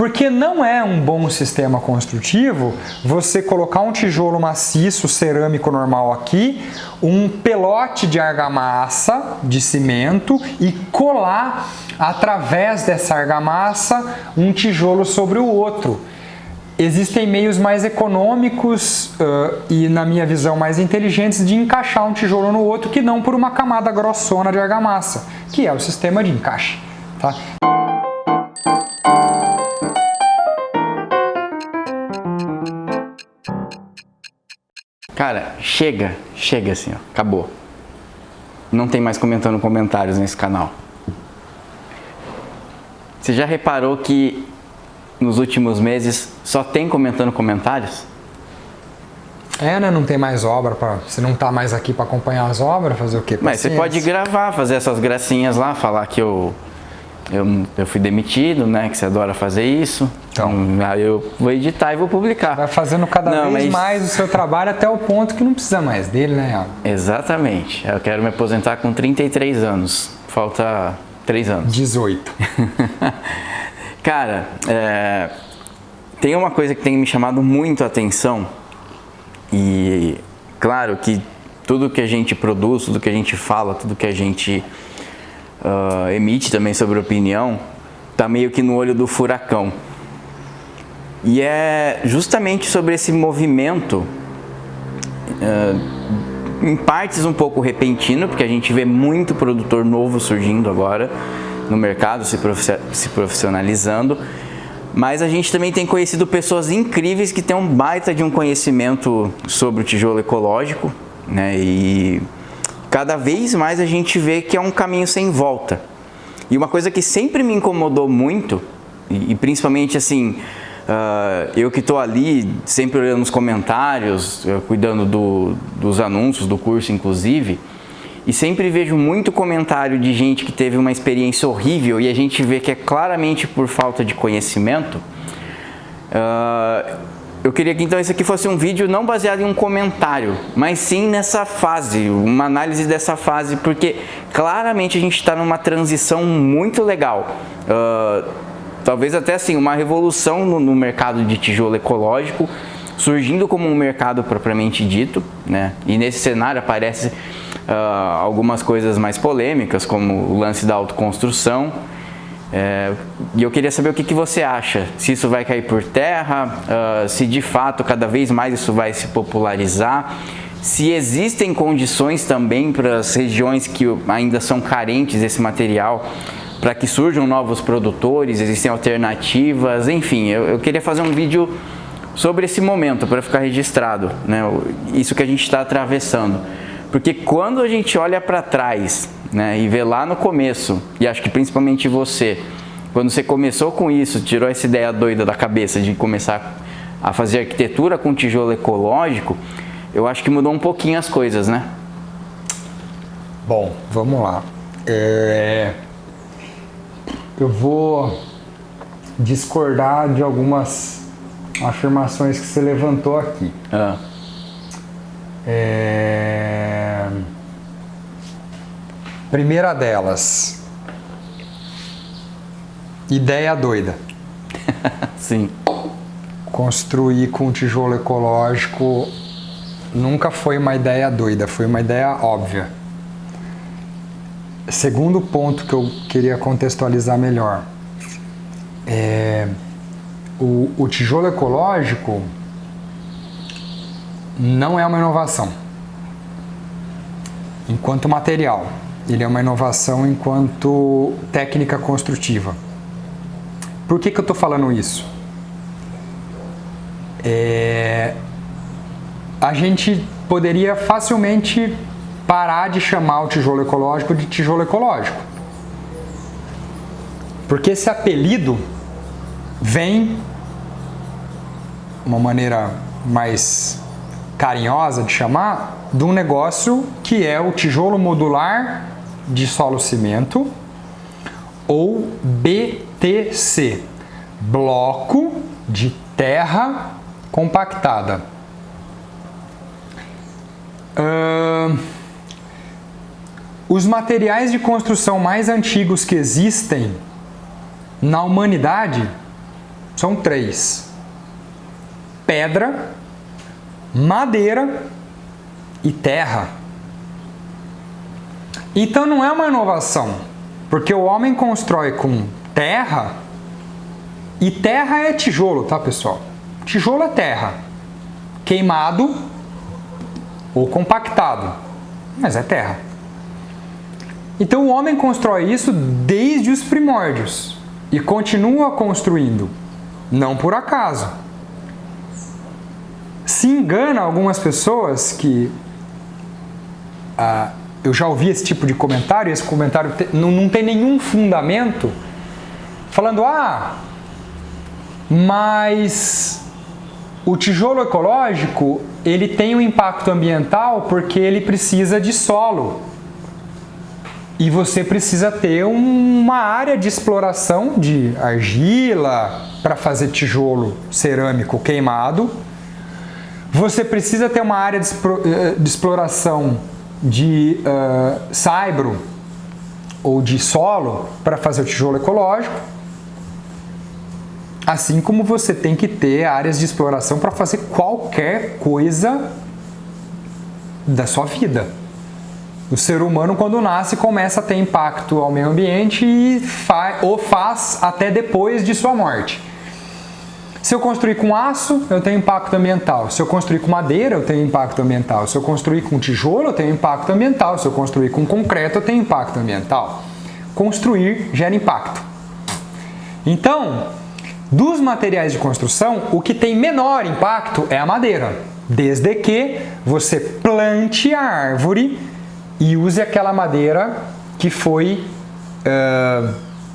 Porque não é um bom sistema construtivo você colocar um tijolo maciço cerâmico normal aqui, um pelote de argamassa de cimento e colar através dessa argamassa um tijolo sobre o outro. Existem meios mais econômicos e, na minha visão, mais inteligentes de encaixar um tijolo no outro que não por uma camada grossona de argamassa, que é o sistema de encaixe. Tá? Cara, chega assim, ó, acabou. Não tem mais comentando comentários nesse canal. Você já reparou que nos últimos meses só tem comentando comentários? Né? Não tem mais obra, você não tá mais aqui para acompanhar as obras, fazer o quê? Mas você pode gravar, fazer essas gracinhas lá, falar que eu fui demitido, né? Que você adora fazer isso. Então, aí eu vou editar e vou publicar. Vai fazendo cada vez mais o seu trabalho até o ponto que não precisa mais dele, né, Iago? Exatamente. Eu quero me aposentar com 33 anos. Falta 3 anos. 18. Cara, tem uma coisa que tem me chamado muito a atenção. E claro que tudo que a gente produz, tudo que a gente fala, tudo que a gente emite também sobre opinião, tá meio que no olho do furacão. E é justamente sobre esse movimento, em partes um pouco repentino, porque a gente vê muito produtor novo surgindo agora no mercado, se profissionalizando, mas a gente também tem conhecido pessoas incríveis que têm um baita de um conhecimento sobre o tijolo ecológico, né? E cada vez mais a gente vê que é um caminho sem volta. E uma coisa que sempre me incomodou muito, e principalmente assim, eu que estou ali sempre olhando os comentários, cuidando dos anúncios do curso inclusive, e sempre vejo muito comentário de gente que teve uma experiência horrível e a gente vê que é claramente por falta de conhecimento. Eu queria que então esse aqui fosse um vídeo não baseado em um comentário, mas sim nessa fase, uma análise dessa fase, porque claramente a gente está numa transição muito legal. Talvez até assim, uma revolução no mercado de tijolo ecológico, surgindo como um mercado propriamente dito, né? E nesse cenário aparece algumas coisas mais polêmicas, como o lance da autoconstrução. E eu queria saber o que você acha, se isso vai cair por terra, se de fato cada vez mais isso vai se popularizar, se existem condições também para as regiões que ainda são carentes desse material, para que surjam novos produtores, existem alternativas, enfim, eu queria fazer um vídeo sobre esse momento, para ficar registrado, né, isso que a gente está atravessando. Porque quando a gente olha para trás, né, e vê lá no começo, e acho que principalmente você, quando você começou com isso, tirou essa ideia doida da cabeça de começar a fazer arquitetura com tijolo ecológico, eu acho que mudou um pouquinho as coisas, né? Bom, vamos lá. Eu vou discordar de algumas afirmações que você levantou aqui. Primeira delas, ideia doida. Sim. Construir com tijolo ecológico nunca foi uma ideia doida, foi uma ideia óbvia. Segundo ponto que eu queria contextualizar melhor, o tijolo ecológico não é uma inovação enquanto material, ele é uma inovação enquanto técnica construtiva. Por que eu estou falando isso? A gente poderia facilmente parar de chamar o tijolo ecológico de tijolo ecológico, porque esse apelido vem uma maneira mais carinhosa de chamar de um negócio que é o tijolo modular de solo cimento, ou BTC, bloco de terra compactada. Os materiais de construção mais antigos que existem na humanidade São 3: pedra, madeira e terra. Então não é uma inovação, porque o homem constrói com terra, e terra é tijolo, tá, pessoal? Tijolo é terra, queimado ou compactado, mas é terra. Então o homem constrói isso desde os primórdios e continua construindo, não por acaso. Se engana algumas pessoas que eu já ouvi esse tipo de comentário, e esse comentário não tem nenhum fundamento, falando, mas o tijolo ecológico, ele tem um impacto ambiental porque ele precisa de solo. E você precisa ter uma área de exploração de argila para fazer tijolo cerâmico queimado. Você precisa ter uma área de exploração de saibro ou de solo para fazer o tijolo ecológico. Assim como você tem que ter áreas de exploração para fazer qualquer coisa da sua vida. O ser humano, quando nasce, começa a ter impacto ao meio ambiente e faz até depois de sua morte. Se eu construir com aço, eu tenho impacto ambiental. Se eu construir com madeira, eu tenho impacto ambiental. Se eu construir com tijolo, eu tenho impacto ambiental. Se eu construir com concreto, eu tenho impacto ambiental. Construir gera impacto. Então, dos materiais de construção, o que tem menor impacto é a madeira, desde que você plante a árvore e use aquela madeira que foi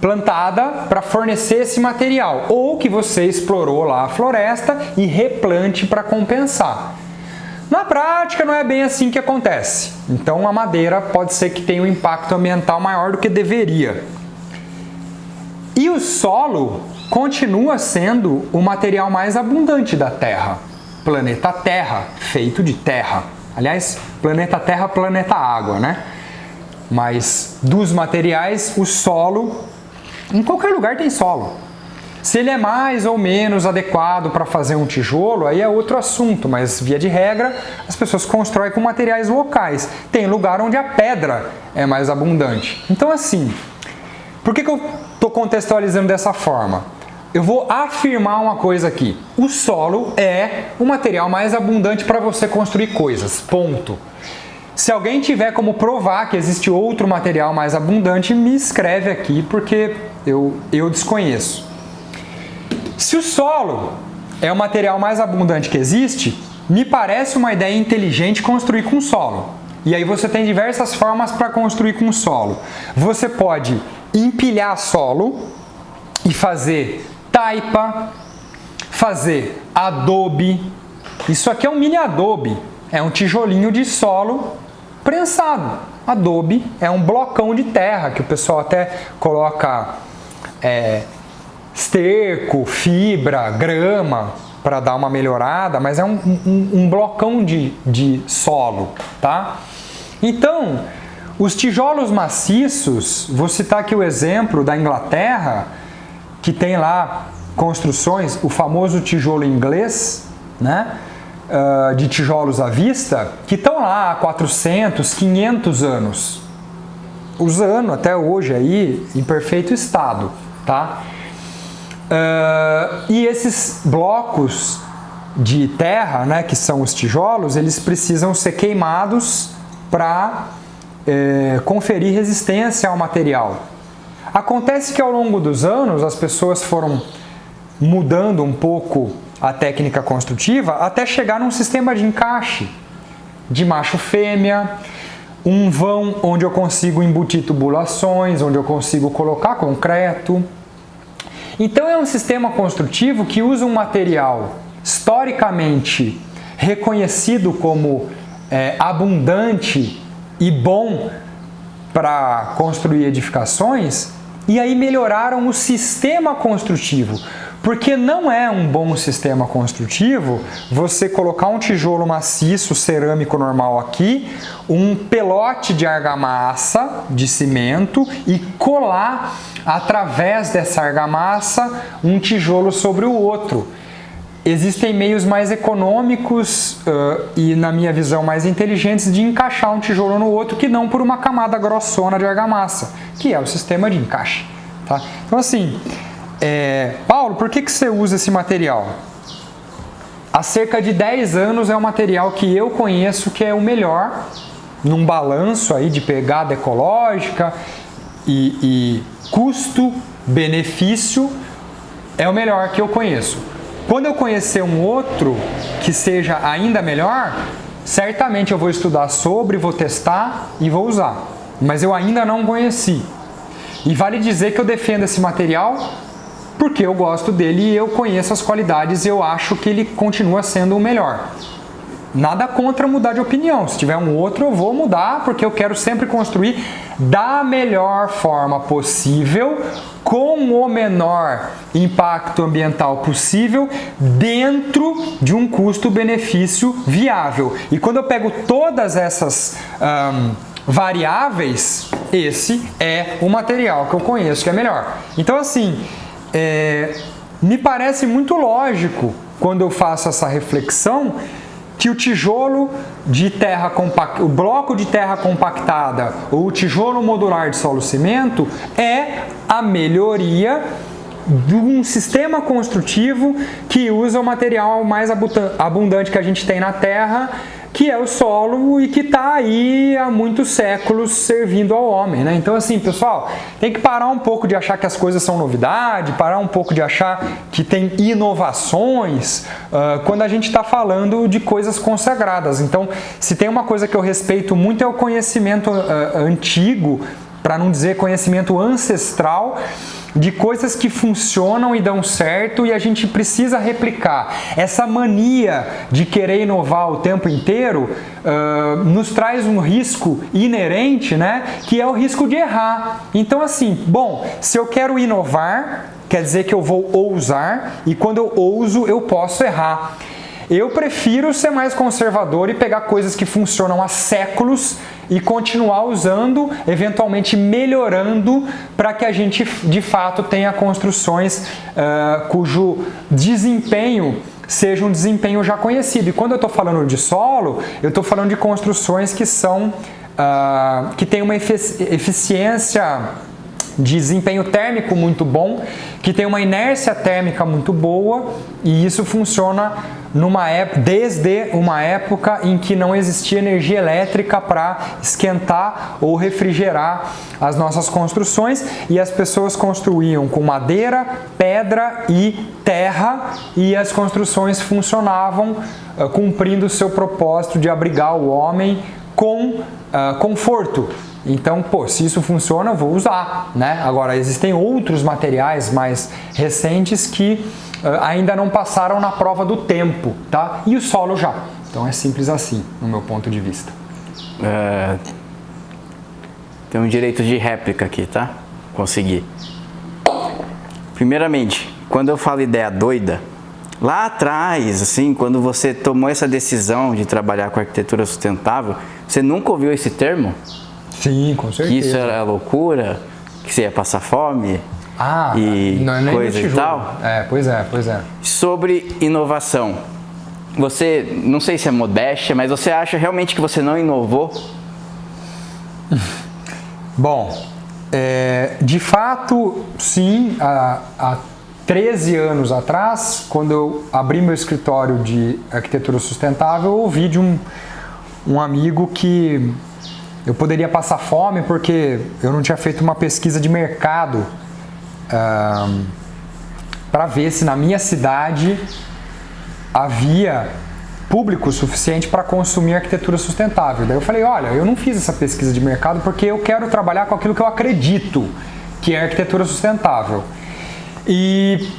plantada para fornecer esse material, ou que você explorou lá a floresta e replante para compensar. Na prática não é bem assim que acontece, então a madeira pode ser que tenha um impacto ambiental maior do que deveria. E o solo continua sendo o material mais abundante da Terra, planeta Terra, feito de terra. Aliás, planeta Terra, planeta Água, né? Mas dos materiais, o solo, em qualquer lugar tem solo. Se ele é mais ou menos adequado para fazer um tijolo, aí é outro assunto, mas via de regra, as pessoas constroem com materiais locais. Tem lugar onde a pedra é mais abundante. Então assim, por que eu estou contextualizando dessa forma? Eu vou afirmar uma coisa aqui. O solo é o material mais abundante para você construir coisas. Ponto. Se alguém tiver como provar que existe outro material mais abundante, me escreve aqui, porque eu desconheço. Se o solo é o material mais abundante que existe, me parece uma ideia inteligente construir com solo. E aí você tem diversas formas para construir com solo. Você pode empilhar solo e fazer taipa, fazer adobe. Isso aqui é um mini adobe, é um tijolinho de solo prensado. Adobe é um blocão de terra que o pessoal até coloca esterco, fibra, grama para dar uma melhorada, mas é um blocão de solo, tá? Então, os tijolos maciços, vou citar aqui o exemplo da Inglaterra, que tem lá construções, o famoso tijolo inglês, né, de tijolos à vista, que estão lá há 400, 500 anos, usando até hoje aí em perfeito estado, tá? E esses blocos de terra, né, que são os tijolos, eles precisam ser queimados para conferir resistência ao material. Acontece que ao longo dos anos as pessoas foram mudando um pouco a técnica construtiva até chegar num sistema de encaixe de macho-fêmea, um vão onde eu consigo embutir tubulações, onde eu consigo colocar concreto. Então é um sistema construtivo que usa um material historicamente reconhecido como abundante e bom para construir edificações, e aí melhoraram o sistema construtivo, Porque não é um bom sistema construtivo você colocar um tijolo maciço cerâmico normal aqui, um pelote de argamassa de cimento e colar através dessa argamassa um tijolo sobre o outro. Existem meios mais econômicos e, na minha visão, mais inteligentes de encaixar um tijolo no outro que não por uma camada grossona de argamassa, que é o sistema de encaixe. Tá? Então, assim, Paulo, por que você usa esse material? Há cerca de 10 anos é o material que eu conheço que é o melhor, num balanço aí de pegada ecológica e custo-benefício, é o melhor que eu conheço. Quando eu conhecer um outro que seja ainda melhor, certamente eu vou estudar sobre, vou testar e vou usar. Mas eu ainda não conheci. E vale dizer que eu defendo esse material porque eu gosto dele e eu conheço as qualidades e eu acho que ele continua sendo o melhor. Nada contra mudar de opinião. Se tiver um outro, eu vou mudar porque eu quero sempre construir da melhor forma possível, com o menor impacto ambiental possível, dentro de um custo-benefício viável. E quando eu pego todas essas variáveis, esse é o material que eu conheço que é melhor. Então, assim, me parece muito lógico, quando eu faço essa reflexão, que o tijolo de terra o bloco de terra compactada ou o tijolo modular de solo-cimento é a melhoria de um sistema construtivo que usa o material mais abundante que a gente tem na Terra, que é o solo e que está aí há muitos séculos servindo ao homem, né? Então, assim, pessoal, tem que parar um pouco de achar que as coisas são novidade, parar um pouco de achar que tem inovações quando a gente está falando de coisas consagradas. Então, se tem uma coisa que eu respeito muito é o conhecimento antigo, para não dizer conhecimento ancestral, de coisas que funcionam e dão certo e a gente precisa replicar. Essa mania de querer inovar o tempo inteiro nos traz um risco inerente, né? Que é o risco de errar. Então, assim, bom, se eu quero inovar, quer dizer que eu vou ousar e quando eu ouso, eu posso errar. Eu prefiro ser mais conservador e pegar coisas que funcionam há séculos e continuar usando, eventualmente melhorando, para que a gente de fato tenha construções cujo desempenho seja um desempenho já conhecido. E quando eu estou falando de solo, eu estou falando de construções que são que têm uma eficiência de desempenho térmico muito bom, que tem uma inércia térmica muito boa, e isso funciona desde uma época em que não existia energia elétrica para esquentar ou refrigerar as nossas construções, e as pessoas construíam com madeira, pedra e terra, e as construções funcionavam cumprindo o seu propósito de abrigar o homem com conforto. Então, se isso funciona, eu vou usar, né? Agora, existem outros materiais mais recentes que ainda não passaram na prova do tempo, tá? E o solo já. Então, é simples assim, no meu ponto de vista. Tem um direito de réplica aqui, tá? Consegui. Primeiramente, quando eu falo ideia doida, lá atrás, assim, quando você tomou essa decisão de trabalhar com arquitetura sustentável, você nunca ouviu esse termo? Sim, com certeza. Que isso era loucura, que você ia passar fome e não, coisa e tal. Pois é. Sobre inovação, você, não sei se é modéstia, mas você acha realmente que você não inovou? Bom, de fato, sim, há 13 anos atrás, quando eu abri meu escritório de arquitetura sustentável, eu ouvi de um amigo que eu poderia passar fome porque eu não tinha feito uma pesquisa de mercado para ver se na minha cidade havia público suficiente para consumir arquitetura sustentável. Daí eu falei, olha, eu não fiz essa pesquisa de mercado porque eu quero trabalhar com aquilo que eu acredito que é arquitetura sustentável. E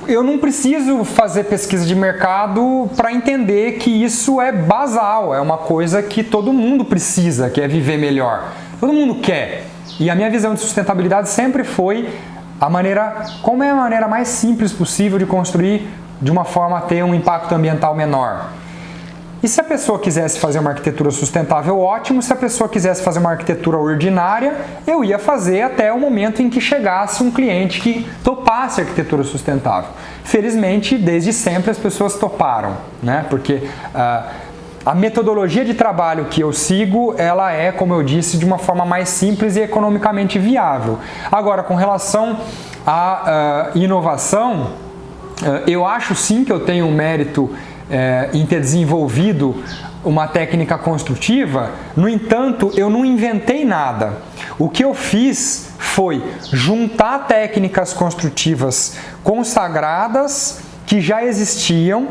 eu não preciso fazer pesquisa de mercado para entender que isso é basal, é uma coisa que todo mundo precisa, que é viver melhor. Todo mundo quer. E a minha visão de sustentabilidade sempre foi como é a maneira mais simples possível de construir de uma forma a ter um impacto ambiental menor. E se a pessoa quisesse fazer uma arquitetura sustentável, ótimo. Se a pessoa quisesse fazer uma arquitetura ordinária, eu ia fazer até o momento em que chegasse um cliente que topasse a arquitetura sustentável. Felizmente, desde sempre as pessoas toparam, né? Porque a metodologia de trabalho que eu sigo, ela é, como eu disse, de uma forma mais simples e economicamente viável. Agora, com relação à inovação, eu acho sim que eu tenho um mérito em ter desenvolvido uma técnica construtiva. No entanto, eu não inventei nada. O que eu fiz foi juntar técnicas construtivas consagradas que já existiam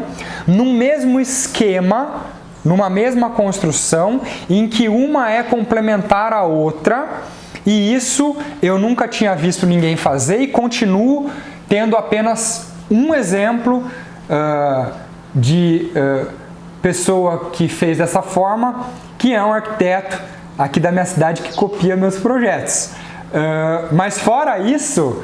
num mesmo esquema, numa mesma construção, em que uma é complementar à outra, e isso eu nunca tinha visto ninguém fazer e continuo tendo apenas um exemplo de pessoa que fez dessa forma, que é um arquiteto aqui da minha cidade que copia meus projetos. Mas fora isso,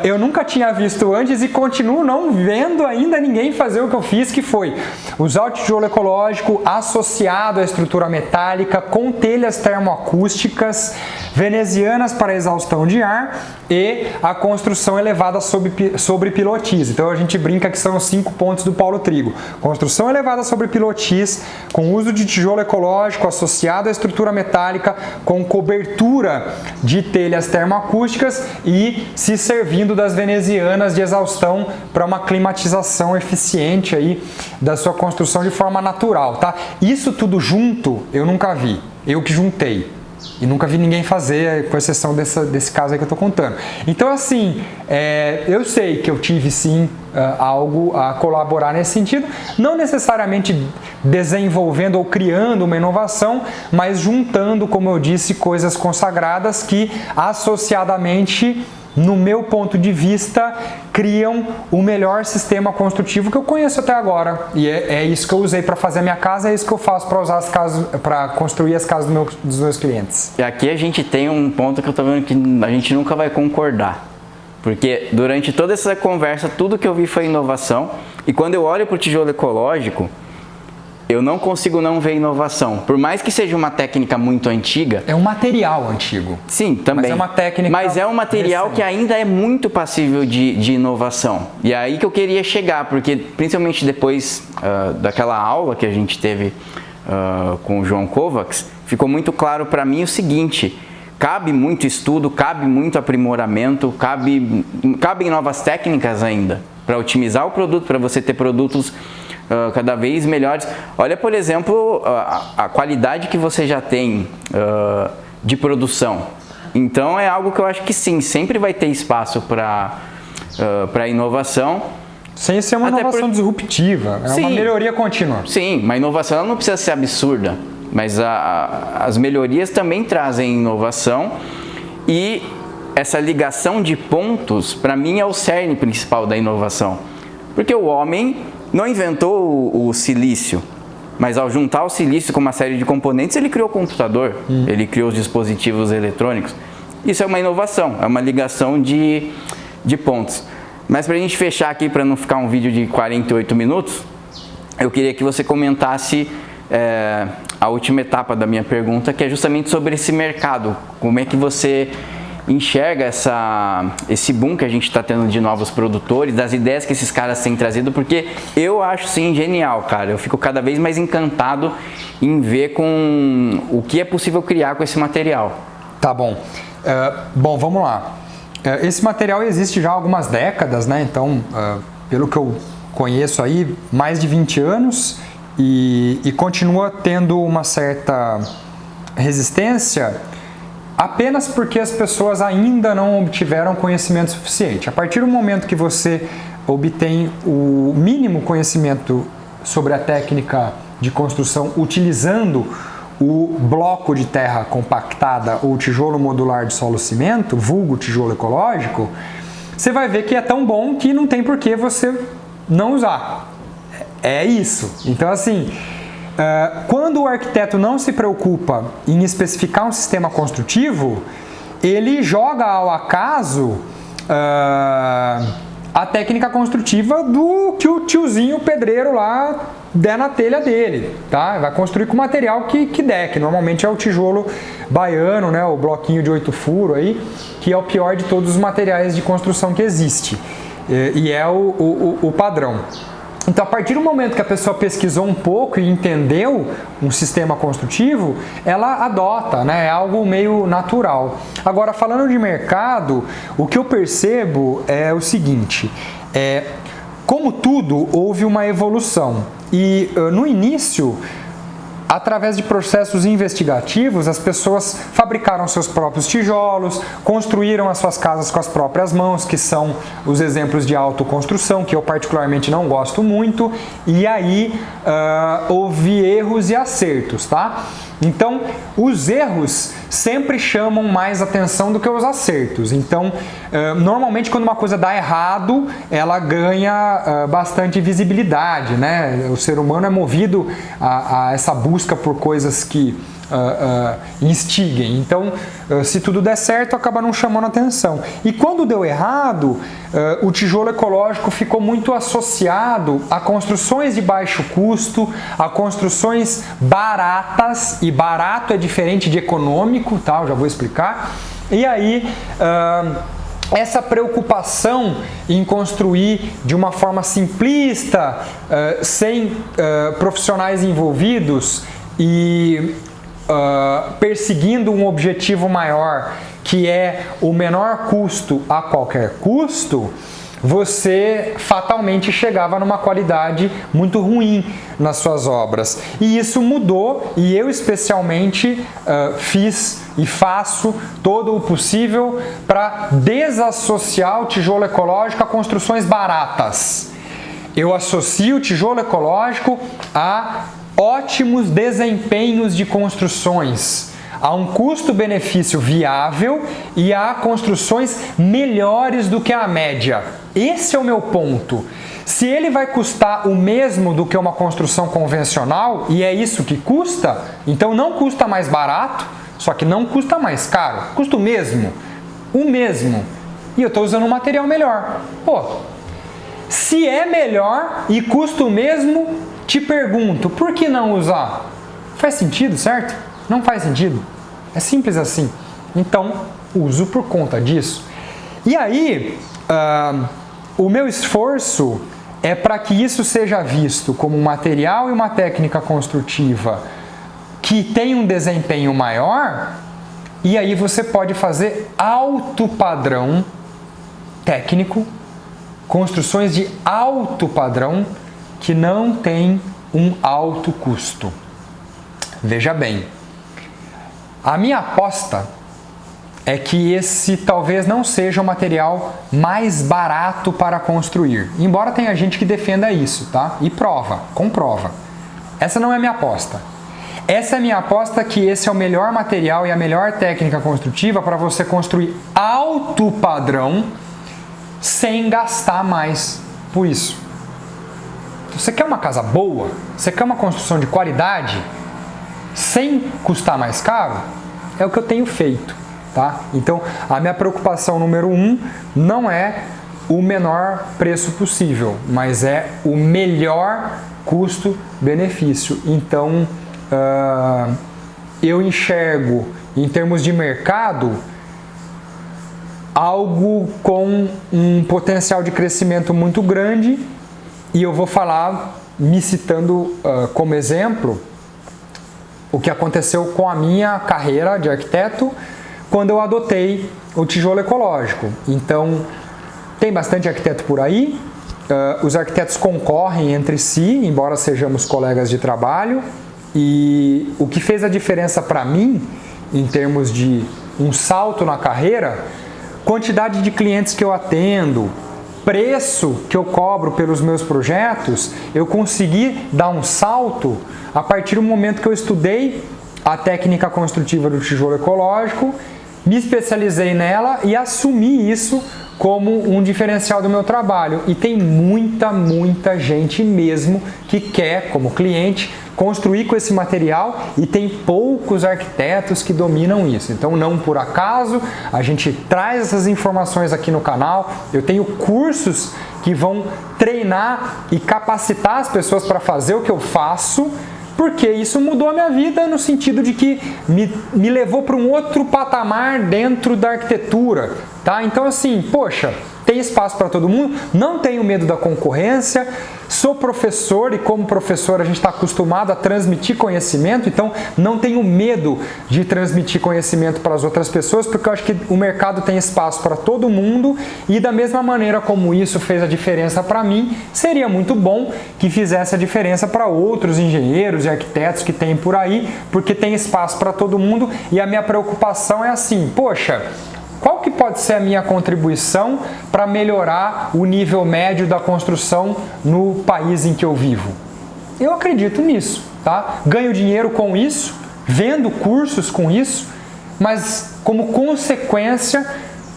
eu nunca tinha visto antes e continuo não vendo ainda ninguém fazer o que eu fiz, que foi usar o tijolo ecológico associado à estrutura metálica com telhas termoacústicas venezianas para exaustão de ar e a construção elevada sobre pilotis. Então a gente brinca que são os 5 pontos do Paulo Trigo. Construção elevada sobre pilotis, com uso de tijolo ecológico associado à estrutura metálica, com cobertura de telhas termoacústicas e se servindo das venezianas de exaustão para uma climatização eficiente aí da sua construção de forma natural, tá? Isso tudo junto eu nunca vi, eu que juntei. E nunca vi ninguém fazer, com exceção desse caso aí que eu estou contando. Então, assim, eu sei que eu tive sim algo a colaborar nesse sentido, não necessariamente desenvolvendo ou criando uma inovação, mas juntando, como eu disse, coisas consagradas que associadamente, no meu ponto de vista, criam o melhor sistema construtivo que eu conheço até agora. E é isso que eu usei para fazer a minha casa, é isso que eu faço para usar as casas, para construir as casas dos meus clientes. E aqui a gente tem um ponto que eu tô vendo que a gente nunca vai concordar. Porque durante toda essa conversa, tudo que eu vi foi inovação. E quando eu olho para o tijolo ecológico, eu não consigo não ver inovação. Por mais que seja uma técnica muito antiga... É um material antigo. Sim, também. Mas é uma técnica... Mas é um material recente, que ainda é muito passível de inovação. E é aí que eu queria chegar, porque principalmente depois daquela aula que a gente teve com o João Kovacs, ficou muito claro para mim o seguinte: cabe muito estudo, cabe muito aprimoramento, cabem novas técnicas ainda para otimizar o produto, para você ter produtos cada vez melhores. Olha, por exemplo, a qualidade que você já tem de produção. Então é algo que eu acho que sim, sempre vai ter espaço para inovação. Sem ser uma inovação disruptiva, é uma melhoria contínua. Sim, uma inovação ela não precisa ser absurda, mas as melhorias também trazem inovação, e essa ligação de pontos, para mim, é o cerne principal da inovação. Porque o homem não inventou o silício, mas ao juntar o silício com uma série de componentes, ele criou o computador, ele criou os dispositivos eletrônicos. Isso é uma inovação, é uma ligação de pontos. Mas para a gente fechar aqui, para não ficar um vídeo de 48 minutos, eu queria que você comentasse a última etapa da minha pergunta, que é justamente sobre esse mercado. Como é que você enxerga esse boom que a gente está tendo de novos produtores, das ideias que esses caras têm trazido? Porque eu acho sim genial, cara. Eu fico cada vez mais encantado em ver com o que é possível criar com esse material. Tá bom. Bom, vamos lá. Esse material existe já há algumas décadas, né? Então, pelo que eu conheço aí, mais de 20 anos, e continua tendo uma certa resistência apenas porque as pessoas ainda não obtiveram conhecimento suficiente. A partir do momento que você obtém o mínimo conhecimento sobre a técnica de construção utilizando o bloco de terra compactada ou tijolo modular de solo-cimento, vulgo tijolo ecológico, você vai ver que é tão bom que não tem por que você não usar. É isso. Então, assim, quando o arquiteto não se preocupa em especificar um sistema construtivo, ele joga ao acaso a técnica construtiva do que o tiozinho pedreiro lá der na telha dele, tá? Vai construir com o material que der, que normalmente é o tijolo baiano, né? O bloquinho de 8 furos aí, que é o pior de todos os materiais de construção que existe, e é o padrão. Então, a partir do momento que a pessoa pesquisou um pouco e entendeu um sistema construtivo, ela adota, né? É algo meio natural. Agora, falando de mercado, o que eu percebo é o seguinte, como tudo, houve uma evolução. E no início, através de processos investigativos, as pessoas fabricaram seus próprios tijolos, construíram as suas casas com as próprias mãos, que são os exemplos de autoconstrução, que eu particularmente não gosto muito, e aí houve erros e acertos, tá? Então, os erros sempre chamam mais atenção do que os acertos. Então, normalmente quando uma coisa dá errado, ela ganha bastante visibilidade, né? O ser humano é movido a essa busca por coisas que instiguem. Então, se tudo der certo, acaba não chamando atenção. E quando deu errado, o tijolo ecológico ficou muito associado a construções de baixo custo, a construções baratas, e barato é diferente de econômico, tá? Eu já vou explicar. E aí, essa preocupação em construir de uma forma simplista, sem profissionais envolvidos e perseguindo um objetivo maior, que é o menor custo a qualquer custo, você fatalmente chegava numa qualidade muito ruim nas suas obras. E isso mudou, e eu especialmente fiz e faço todo o possível para desassociar o tijolo ecológico a construções baratas. Eu associo o tijolo ecológico a ótimos desempenhos de construções, a um custo-benefício viável e a construções melhores do que a média. Esse é o meu ponto. Se ele vai custar o mesmo do que uma construção convencional, e é isso que custa, então não custa mais barato, só que não custa mais caro, custa o mesmo, e eu estou usando um material melhor. Pô, se é melhor e custa o mesmo, te pergunto, por que não usar? Faz sentido, certo? Não faz sentido. É simples assim. Então, uso por conta disso. E aí, o meu esforço é para que isso seja visto como um material e uma técnica construtiva que tem um desempenho maior, e aí você pode fazer alto padrão técnico, construções de alto padrão que não tem um alto custo. Veja bem, a minha aposta é que esse talvez não seja o material mais barato para construir, embora tenha gente que defenda isso, tá? E comprova. Essa não é a minha aposta. Essa é a minha aposta, que esse é o melhor material e a melhor técnica construtiva para você construir alto padrão sem gastar mais por isso. Você quer uma casa boa? Você quer uma construção de qualidade? Sem custar mais caro? É o que eu tenho feito, tá? Então, a minha preocupação número 1 não é o menor preço possível, mas é o melhor custo-benefício. Então, eu enxergo, em termos de mercado, algo com um potencial de crescimento muito grande. E eu vou falar, me citando como exemplo, o que aconteceu com a minha carreira de arquiteto quando eu adotei o tijolo ecológico. Então, tem bastante arquiteto por aí, os arquitetos concorrem entre si, embora sejamos colegas de trabalho, e o que fez a diferença para mim, em termos de um salto na carreira, quantidade de clientes que eu atendo, preço que eu cobro pelos meus projetos, eu consegui dar um salto a partir do momento que eu estudei a técnica construtiva do tijolo ecológico, me especializei nela e assumi isso como um diferencial do meu trabalho. E tem muita gente mesmo que quer, como cliente, construir com esse material e tem poucos arquitetos que dominam isso. Então, não por acaso, a gente traz essas informações aqui no canal. Eu tenho cursos que vão treinar e capacitar as pessoas para fazer o que eu faço, porque isso mudou a minha vida no sentido de que me levou para um outro patamar dentro da arquitetura, tá? Então assim, poxa, tem espaço para todo mundo, não tenho medo da concorrência, sou professor e como professor a gente está acostumado a transmitir conhecimento, então não tenho medo de transmitir conhecimento para as outras pessoas, porque eu acho que o mercado tem espaço para todo mundo e da mesma maneira como isso fez a diferença para mim, seria muito bom que fizesse a diferença para outros engenheiros e arquitetos que tem por aí, porque tem espaço para todo mundo e a minha preocupação é assim, poxa, qual que pode ser a minha contribuição para melhorar o nível médio da construção no país em que eu vivo? Eu acredito nisso, tá? Ganho dinheiro com isso, vendo cursos com isso, mas como consequência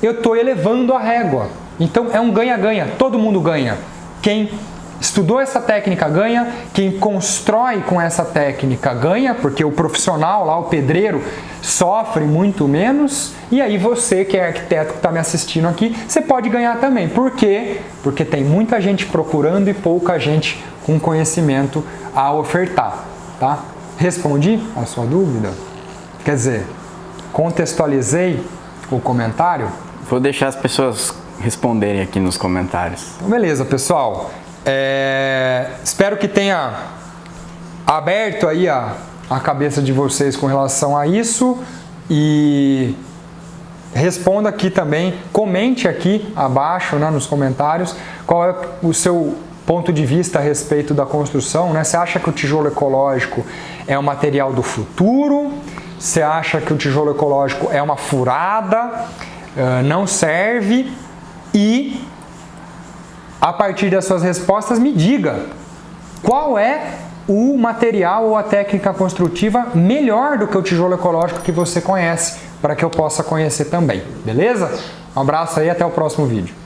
eu estou elevando a régua. Então é um ganha-ganha, todo mundo ganha. Quem estudou essa técnica ganha, quem constrói com essa técnica ganha, porque o profissional lá, o pedreiro, sofre muito menos, e aí você que é arquiteto que está me assistindo aqui, você pode ganhar também. Por quê? Porque tem muita gente procurando e pouca gente com conhecimento a ofertar, tá? Respondi a sua dúvida? Quer dizer, contextualizei o comentário? Vou deixar as pessoas responderem aqui nos comentários. Então, beleza, pessoal. Espero que tenha aberto aí a cabeça de vocês com relação a isso e responda aqui também, comente aqui abaixo, né, nos comentários qual é o seu ponto de vista a respeito da construção, né? Você acha que o tijolo ecológico é o material do futuro? Você acha que o tijolo ecológico é uma furada, não serve? E a partir das suas respostas, me diga qual é o material ou a técnica construtiva melhor do que o tijolo ecológico que você conhece, para que eu possa conhecer também, beleza? Um abraço aí, até o próximo vídeo.